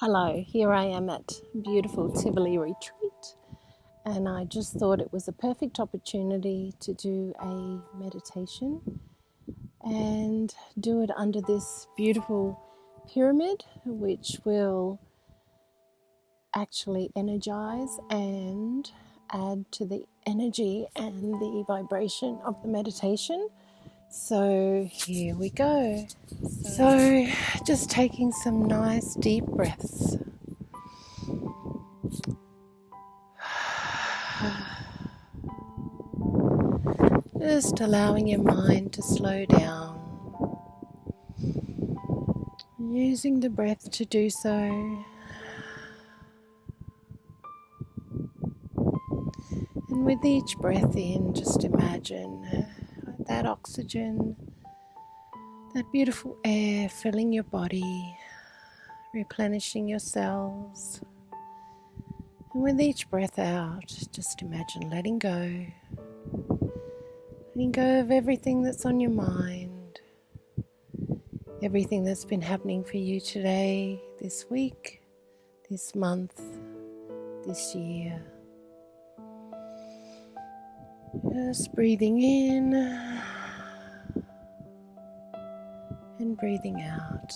Hello, here I am at beautiful Tivoli Retreat, and I just thought it was a perfect opportunity to do a meditation and do it under this beautiful pyramid, which will actually energize and add to the energy and the vibration of the meditation. So here we go. So just taking some nice deep breaths. Just allowing your mind to slow down. Using the breath to do so. And with each breath in, just imagine that oxygen, that beautiful air filling your body, replenishing your cells. And with each breath out, just imagine letting go. Letting go of everything that's on your mind, everything that's been happening for you today, this week, this month, this year. Just breathing in and breathing out.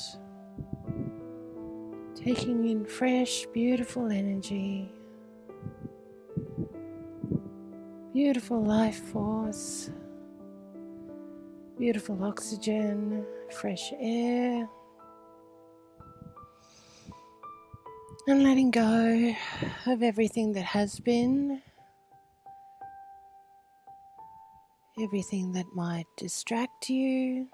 Taking in fresh, beautiful energy, beautiful life force, beautiful oxygen, fresh air, and letting go of everything that has been, everything that might distract you,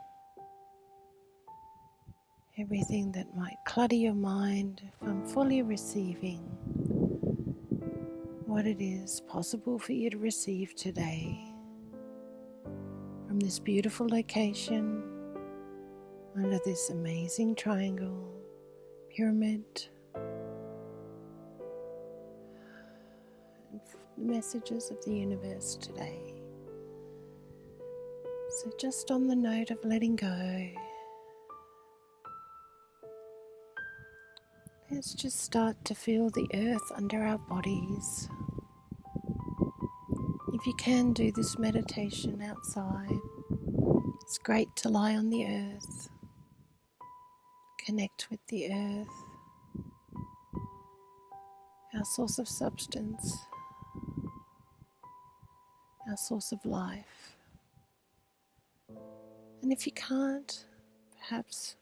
everything that might clutter your mind from fully receiving what it is possible for you to receive today from this beautiful location under this amazing triangle, pyramid, and the messages of the universe today. So just on the note of letting go, let's just start to feel the earth under our bodies. If you can do this meditation outside, it's great to lie on the earth, connect with the earth, our source of substance, our source of life. And if you can't, perhaps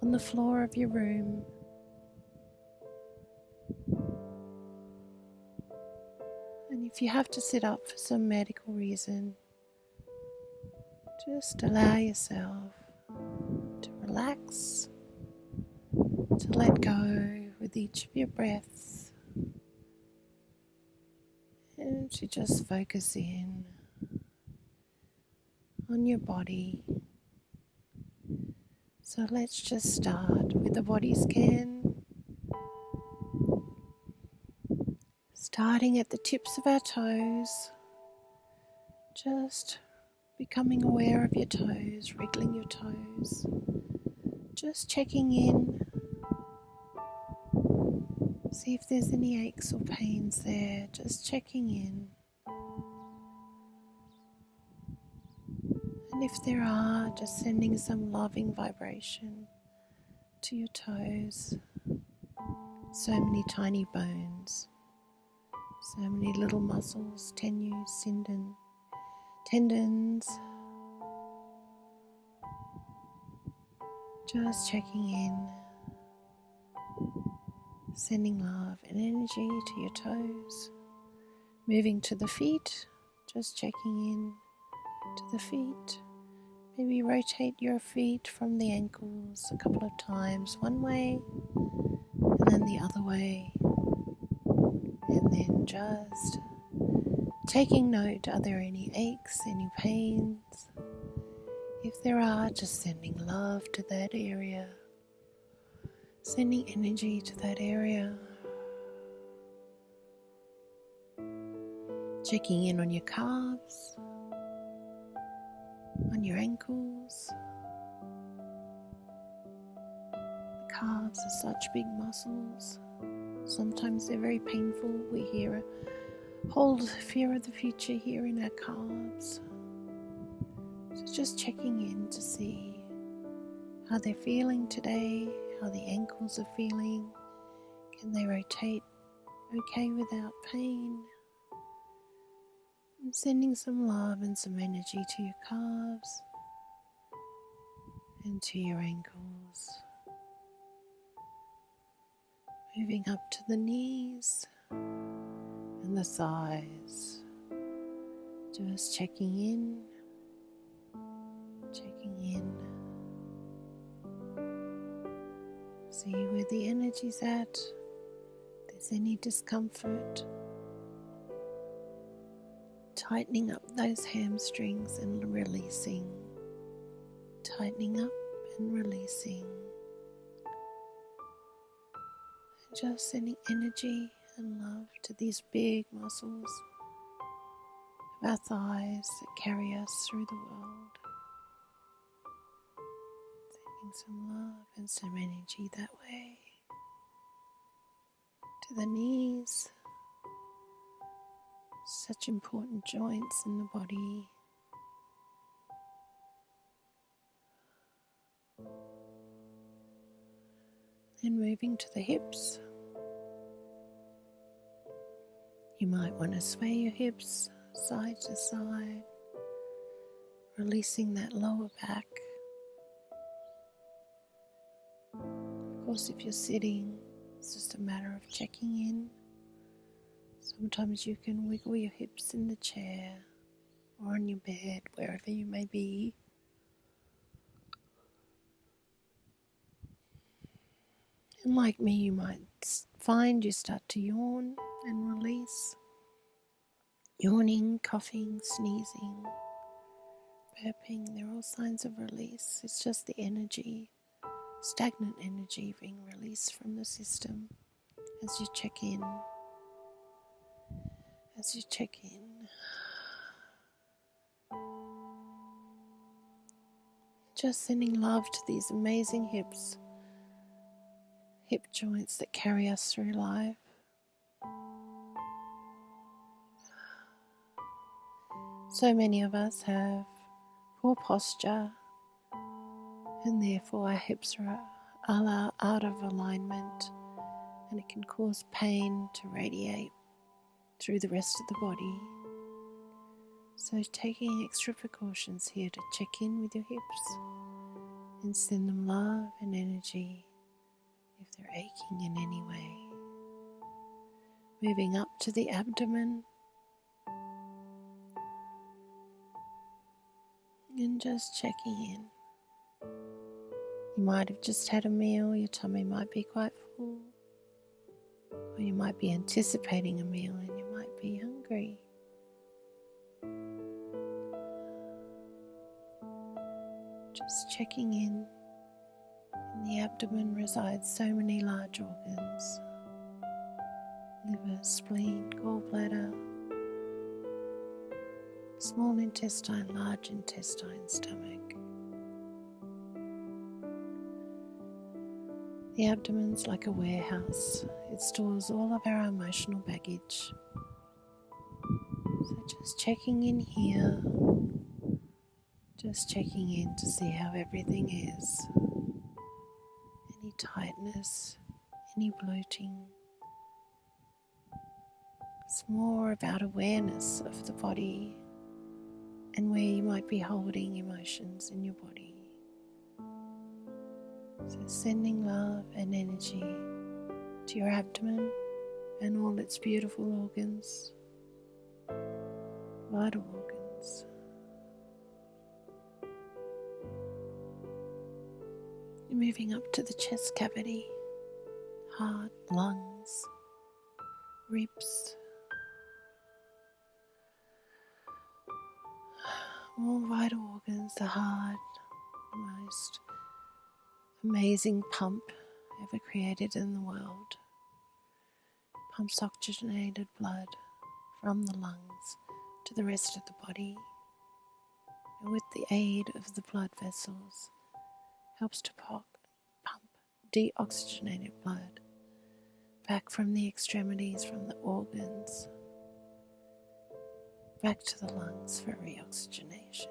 on the floor of your room, and if you have to sit up for some medical reason, just allow yourself to relax, to let go with each of your breaths, and to just focus in on your body. So let's just start with a body scan, starting at the tips of our toes, just becoming aware of your toes, wriggling your toes, just checking in, see if there's any aches or pains there, just checking in. And if there are, just sending some loving vibration to your toes. So many tiny bones, so many little muscles, tenues, tendons. Just checking in, sending love and energy to your toes. Moving to the feet, just checking in to the feet. Maybe rotate your feet from the ankles a couple of times, one way and then the other way. And then just taking note, are there any aches, any pains? If there are, just sending love to that area, sending energy to that area. Checking in on your calves, on your ankles, the calves are such big muscles. Sometimes they're very painful. We hold fear of the future here in our calves. So just checking in to see how they're feeling today, how the ankles are feeling. Can they rotate okay without pain? And sending some love and some energy to your calves and to your ankles. Moving up to the knees and the thighs. Just checking in. See where the energy's at. If there's any discomfort. Tightening up those hamstrings and releasing. Tightening up and releasing. And just sending energy and love to these big muscles of our thighs that carry us through the world. Sending some love and some energy that way. To the knees. Such important joints in the body. Then moving to the hips. You might want to sway your hips side to side, releasing that lower back. Of course, if you're sitting, it's just a matter of checking in. Sometimes you can wiggle your hips in the chair or on your bed, wherever you may be. And like me, you might find you start to yawn and release. Yawning, coughing, sneezing, burping, they're all signs of release. It's just the energy, stagnant energy being released from the system as you check in. Just sending love to these amazing hips, hip joints that carry us through life. So many of us have poor posture, and therefore our hips are out of alignment, and it can cause pain to radiate through the rest of the body. So taking extra precautions here to check in with your hips and send them love and energy if they're aching in any way. Moving up to the abdomen and just checking in. You might have just had a meal, your tummy might be quite full, or you might be anticipating a meal and you might be hungry. Just checking in. In the abdomen resides so many large organs: liver, spleen, gallbladder, small intestine, large intestine, stomach. The abdomen's like a warehouse. It stores all of our emotional baggage. So just checking in here, just checking in to see how everything is. Any tightness, any bloating. It's more about awareness of the body and where you might be holding emotions in your body. So sending love and energy to your abdomen and all its beautiful organs, vital organs. You're moving up to the chest cavity, heart, lungs, ribs. All vital organs, the heart, the most amazing pump ever created in the world. Pumps oxygenated blood from the lungs to the rest of the body, and with the aid of the blood vessels helps to pump deoxygenated blood back from the extremities, from the organs, back to the lungs for reoxygenation.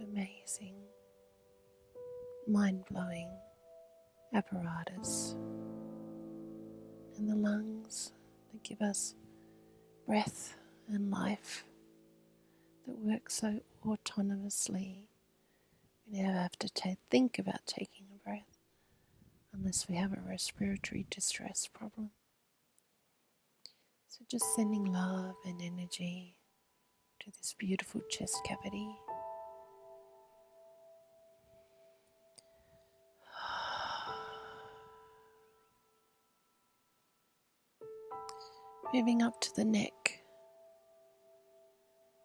Amazing, mind-blowing apparatus in the lungs that give us breath and life, that work so autonomously. We never have to think about taking a breath unless we have a respiratory distress problem. So just sending love and energy to this beautiful chest cavity. Moving up to the neck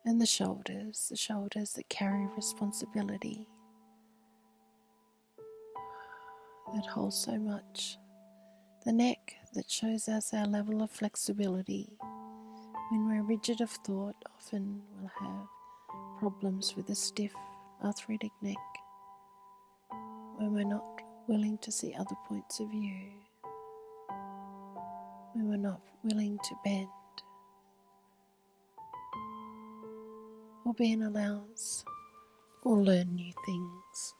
and the shoulders that carry responsibility, that hold so much. The neck that shows us our level of flexibility. When we're rigid of thought, often we'll have problems with a stiff, arthritic neck, when we're not willing to see other points of view, when we're not willing to bend or be an allowance or learn new things.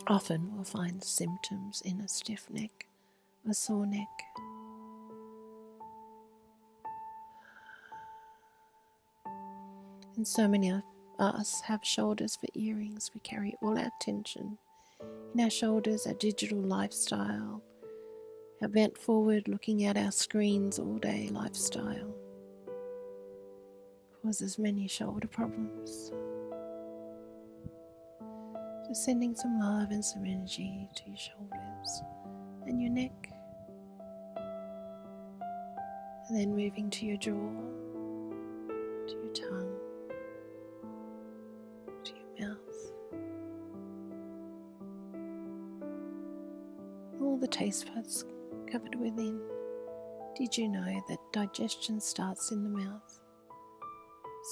Often we'll find symptoms in a stiff neck, a sore neck. And so many of us have shoulders for earrings. We carry all our tension in our shoulders, our digital lifestyle, our bent forward looking at our screens all day lifestyle causes many shoulder problems. So sending some love and some energy to your shoulders and your neck, and then moving to your jaw, to your tongue, to your mouth, all the taste buds covered within. Did you know that digestion starts in the mouth?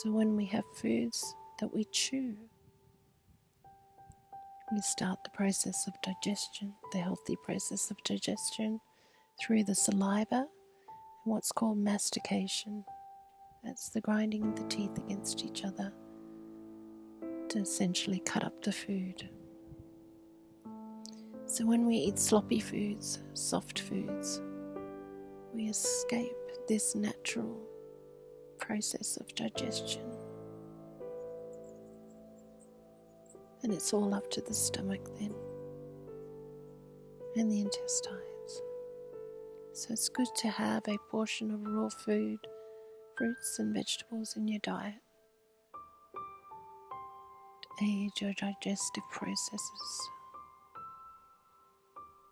So when we have foods that we chew, we start the process of digestion, the healthy process of digestion, through the saliva and what's called mastication. That's the grinding of the teeth against each other to essentially cut up the food. So when we eat sloppy foods, soft foods, we escape this natural process of digestion. And it's all up to the stomach then, and the intestines. So it's good to have a portion of raw food, fruits and vegetables in your diet to aid your digestive processes.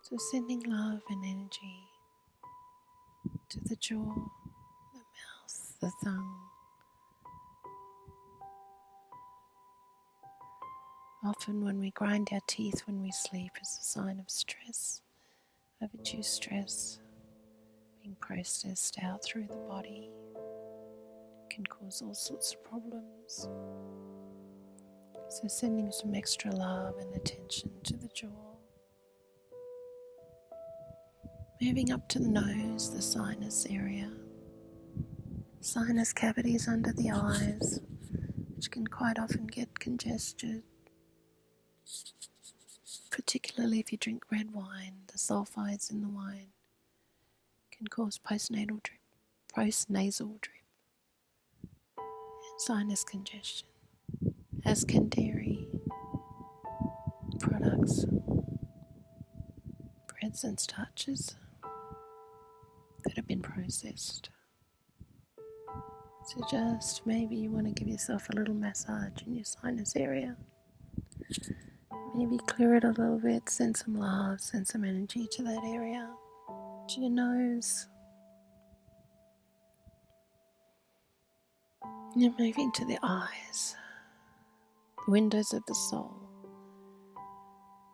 So sending love and energy to the jaw, the mouth, the tongue. Often when we grind our teeth when we sleep is a sign of stress, overdue stress, being processed out through the body. It can cause all sorts of problems. So sending some extra love and attention to the jaw. Moving up to the nose, the sinus area. Sinus cavities under the eyes, which can quite often get congested, particularly if you drink red wine. The sulfides in the wine can cause postnasal drip, and sinus congestion, as can dairy products, breads and starches that have been processed. So just maybe you want to give yourself a little massage in your sinus area. Maybe clear it a little bit, send some love, send some energy to that area, to your nose. And moving to the eyes, the windows of the soul,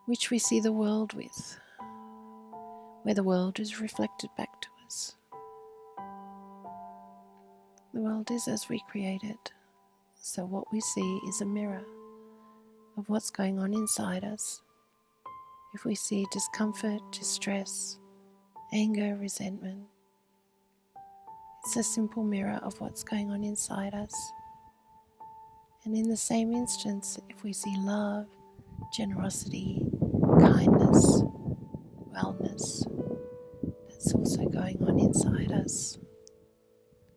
which we see the world with, where the world is reflected back to us. The world is as we create it, so what we see is a mirror of what's going on inside us. If we see discomfort, distress, anger, resentment, it's a simple mirror of what's going on inside us. And in the same instance, if we see love, generosity, kindness, wellness, that's also going on inside us.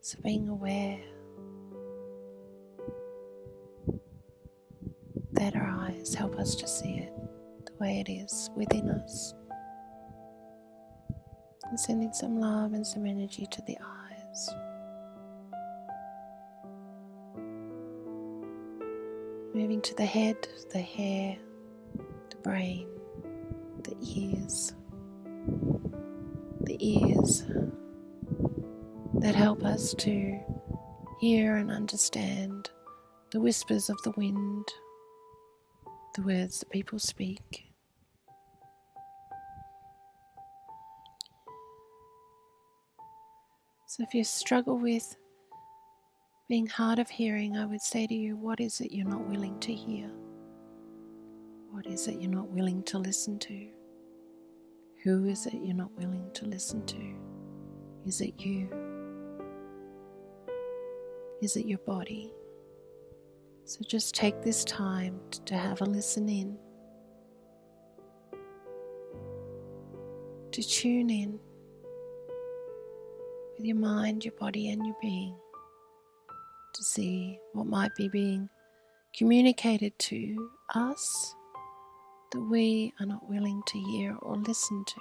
So being aware that our eyes help us to see it the way it is within us. And sending some love and some energy to the eyes. Moving to the head, the hair, the brain, the ears that help us to hear and understand the whispers of the wind, the words that people speak. So if you struggle with being hard of hearing, I would say to you, what is it you're not willing to hear? What is it you're not willing to listen to? Who is it you're not willing to listen to? Is it you? Is it your body? So just take this time to have a listen in, to tune in with your mind, your body and your being, to see what might be being communicated to us that we are not willing to hear or listen to.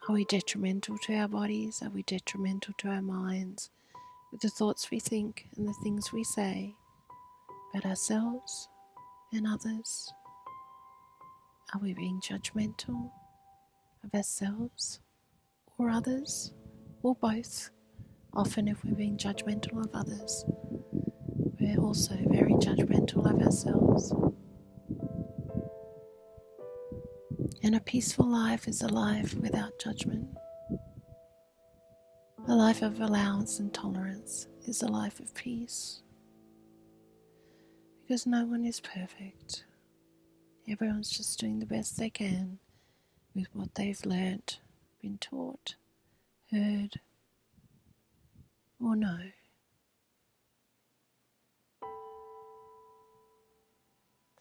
Are we detrimental to our bodies? Are we detrimental to our minds with the thoughts we think and the things we say about ourselves and others? Are we being judgmental of ourselves or others, or both? Often if we're being judgmental of others, we're also very judgmental of ourselves. And a peaceful life is a life without judgment. A life of allowance and tolerance is a life of peace. Because no one is perfect. Everyone's just doing the best they can with what they've learnt, been taught, heard, or know.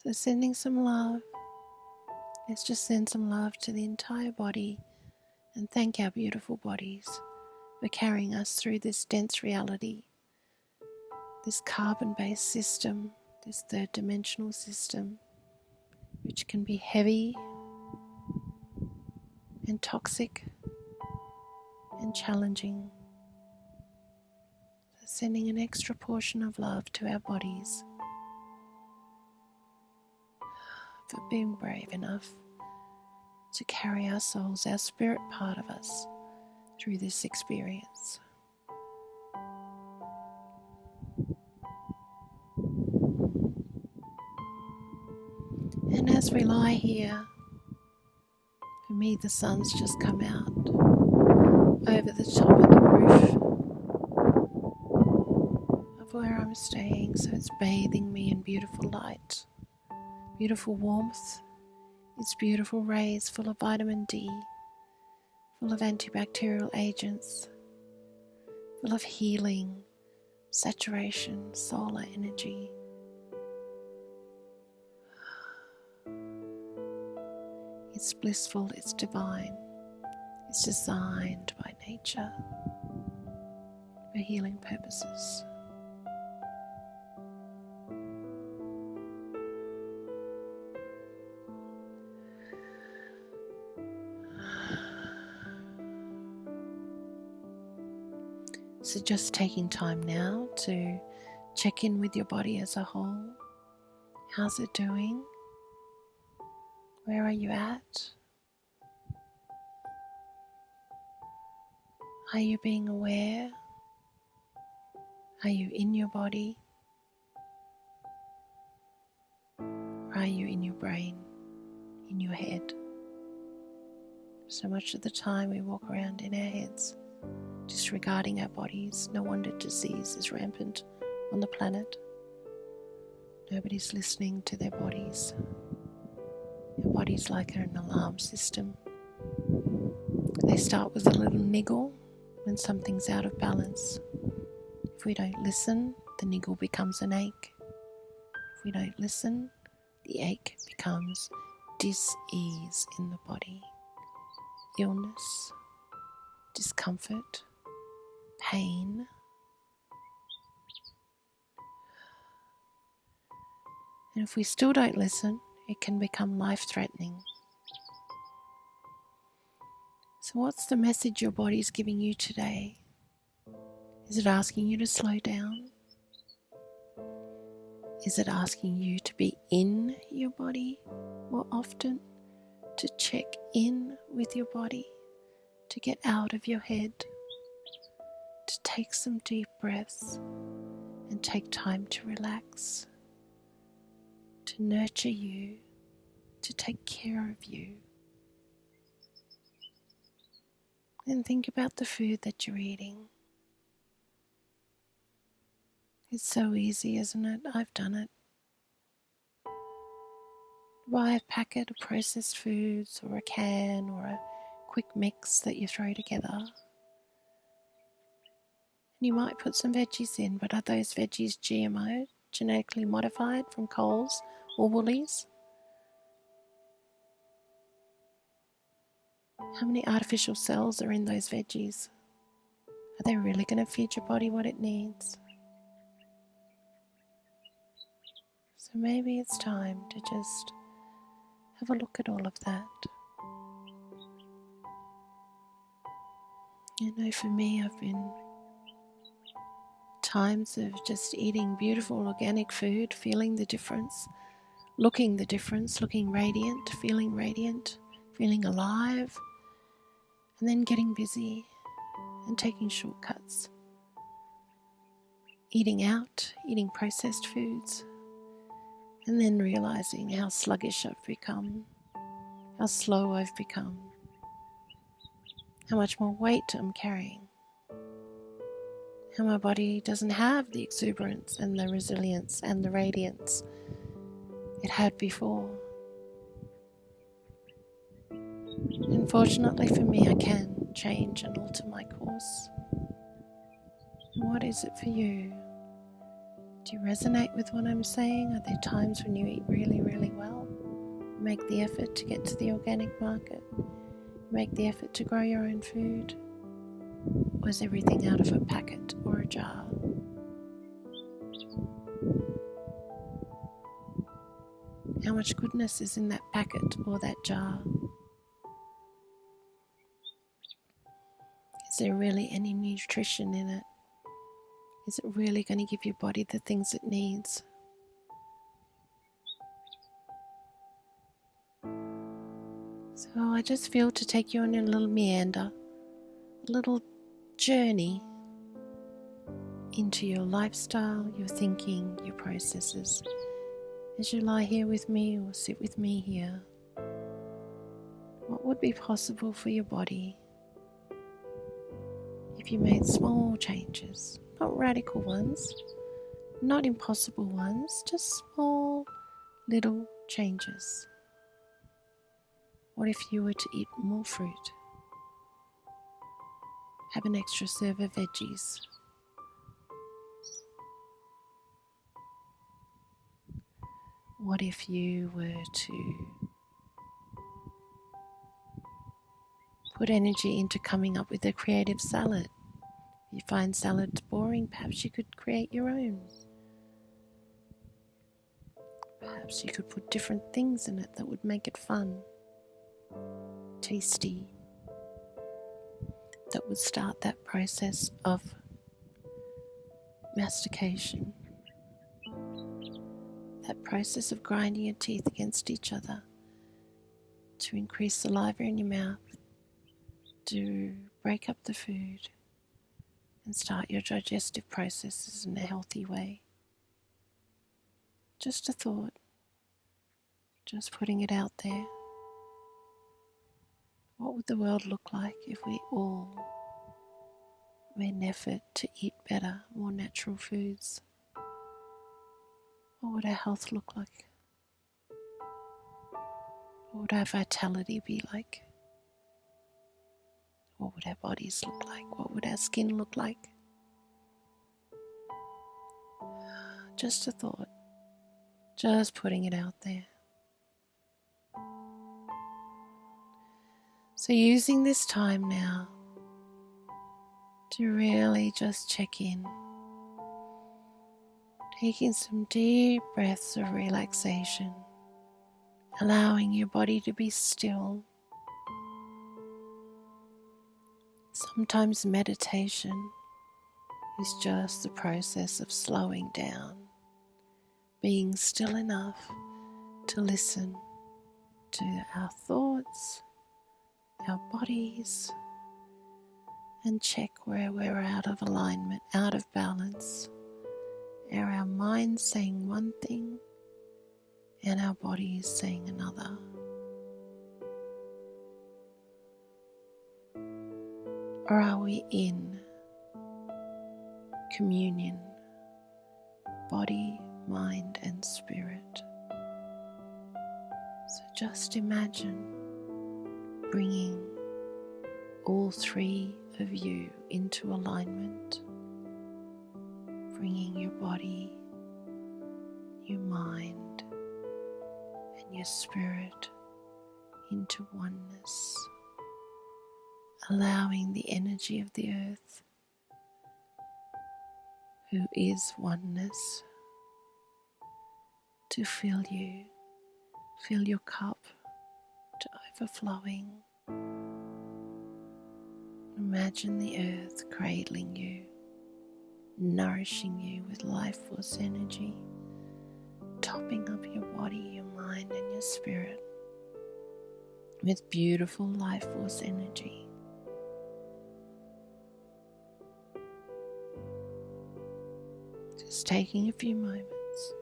So sending some love. Let's just send some love to the entire body and thank our beautiful bodies for carrying us through this dense reality, this carbon-based system, this third dimensional system, which can be heavy and toxic and challenging. So sending an extra portion of love to our bodies for being brave enough to carry our souls, our spirit part of us, through this experience. And as we lie here, for me the sun's just come out over the top of the roof of where I'm staying, so it's bathing me in beautiful light, beautiful warmth. It's beautiful rays full of vitamin D, full of antibacterial agents, full of healing, saturation, solar energy. It's blissful, it's divine, it's designed by nature for healing purposes. So just taking time now to check in with your body as a whole. How's it doing? Where are you at? Are you being aware? Are you in your body? Or are you in your brain, in your head? So much of the time we walk around in our heads, disregarding our bodies. No wonder disease is rampant on the planet. Nobody's listening to their bodies. Your body's like an alarm system. They start with a little niggle when something's out of balance. If we don't listen, the niggle becomes an ache. If we don't listen, the ache becomes dis-ease in the body, illness, discomfort, pain. And if we still don't listen, it can become life-threatening. So what's the message your body's giving you today? Is it asking you to slow down? Is it asking you to be in your body more often? To check in with your body? To get out of your head? To take some deep breaths and take time to relax? To nurture you? To take care of you? And think about the food that you're eating. It's so easy, isn't it? I've done it. Buy a packet of processed foods or a can or a quick mix that you throw together. And you might put some veggies in, but are those veggies GMO, genetically modified from Coles or Woolies? How many artificial cells are in those veggies? Are they really going to feed your body what it needs? So maybe it's time to just have a look at all of that. You know, for me, I've been times of just eating beautiful organic food, feeling the difference, looking radiant, feeling alive, and then getting busy and taking shortcuts. Eating out, eating processed foods, and then realizing how sluggish I've become, how slow I've become, how much more weight I'm carrying, how my body doesn't have the exuberance and the resilience and the radiance it had before. Unfortunately for me, I can change and alter my course. And what is it for you? Do you resonate with what I'm saying? Are there times when you eat really, really well? Make the effort to get to the organic market? Make the effort to grow your own food? Or is everything out of a packet or a jar? How much goodness is in that packet or that jar? Is there really any nutrition in it? Is it really going to give your body the things it needs? So I just feel to take you on a little meander, a little journey into your lifestyle, your thinking, your processes. As you lie here with me or sit with me here, what would be possible for your body if you made small changes? Not radical ones, not impossible ones, just small little changes. What if you were to eat more fruit? Have an extra serve of veggies. What if you were to put energy into coming up with a creative salad? If you find salads boring, perhaps you could create your own. Perhaps you could put different things in it that would make it fun, tasty, that would start that process of mastication, that process of grinding your teeth against each other to increase saliva in your mouth, to break up the food and start your digestive processes in a healthy way. Just a thought, just putting it out there. What would the world look like if we all made an effort to eat better, more natural foods? What would our health look like? What would our vitality be like? What would our bodies look like? What would our skin look like? Just a thought, just putting it out there. So using this time now to really just check in, taking some deep breaths of relaxation, allowing your body to be still. Sometimes meditation is just the process of slowing down, being still enough to listen to our thoughts, our bodies, and check where we're out of alignment, out of balance. Are our minds saying one thing and our body is saying another? Or are we in communion, body, mind, and spirit? So just imagine bringing all three of you into alignment, bringing your body, your mind, and your spirit into oneness, allowing the energy of the earth, who is oneness, to fill you, fill your cup to overflowing. Imagine the earth cradling you, nourishing you with life force energy, topping up your body, your mind, and your spirit with beautiful life force energy. Just taking a few moments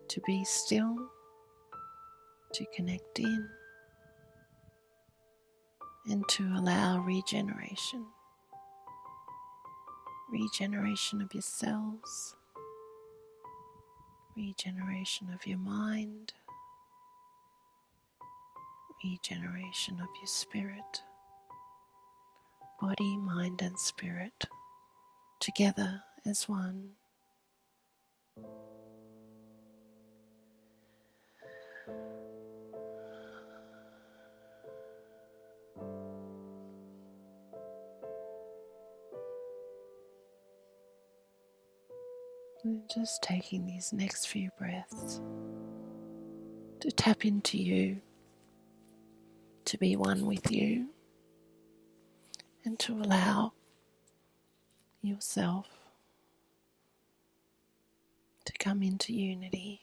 to be still, to connect in, and to allow regeneration of your cells, regeneration of your mind, regeneration of your spirit, body, mind, and spirit, together as one. And just taking these next few breaths to tap into you, to be one with you, and to allow yourself to come into unity.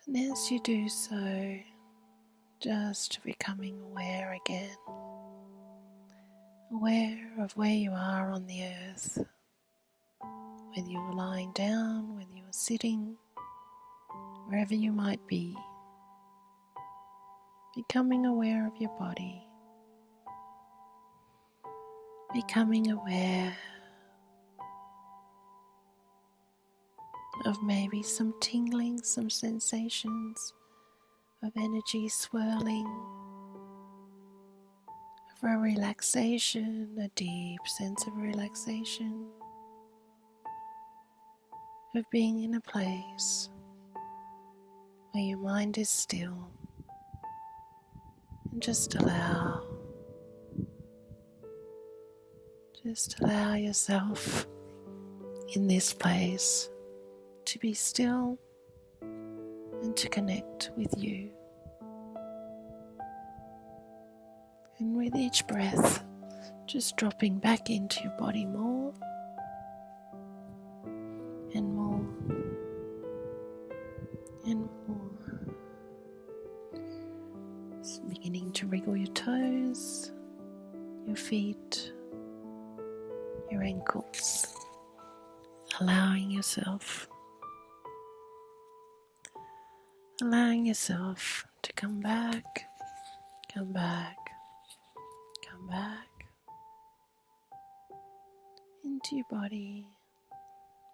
And as you do so, just becoming aware again, aware of where you are on the earth, whether you are lying down, whether you are sitting, wherever you might be, becoming aware of your body, becoming aware of maybe some tingling, some sensations of energy swirling, of a relaxation, a deep sense of relaxation, of being in a place where your mind is still, and just allow yourself in this place to be still and to connect with you. And with each breath, just dropping back into your body more and more and more. Just beginning to wriggle your toes, your feet, your ankles, allowing yourself to come back, come back, come back into your body,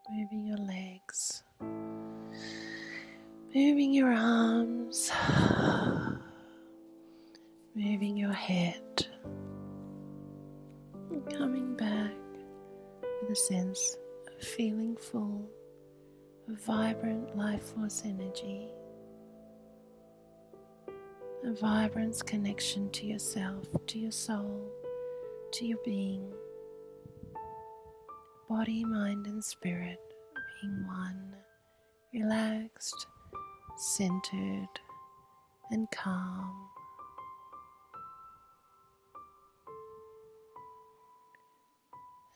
moving your legs, moving your arms, moving your head, and coming back with a sense of feeling full of vibrant life force energy, a vibrant connection to yourself, to your soul, to your being, body, mind and spirit being one, relaxed, centered and calm.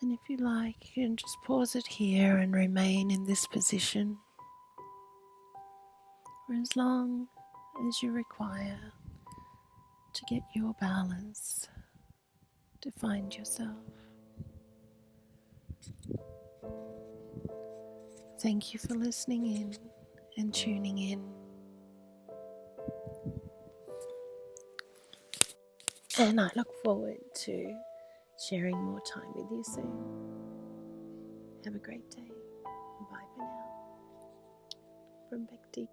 And if you like, you can just pause it here and remain in this position for as long as you require to get your balance, to find yourself. Thank you for listening in and tuning in. And I look forward to sharing more time with you soon. Have a great day. Bye for now. From Bec D.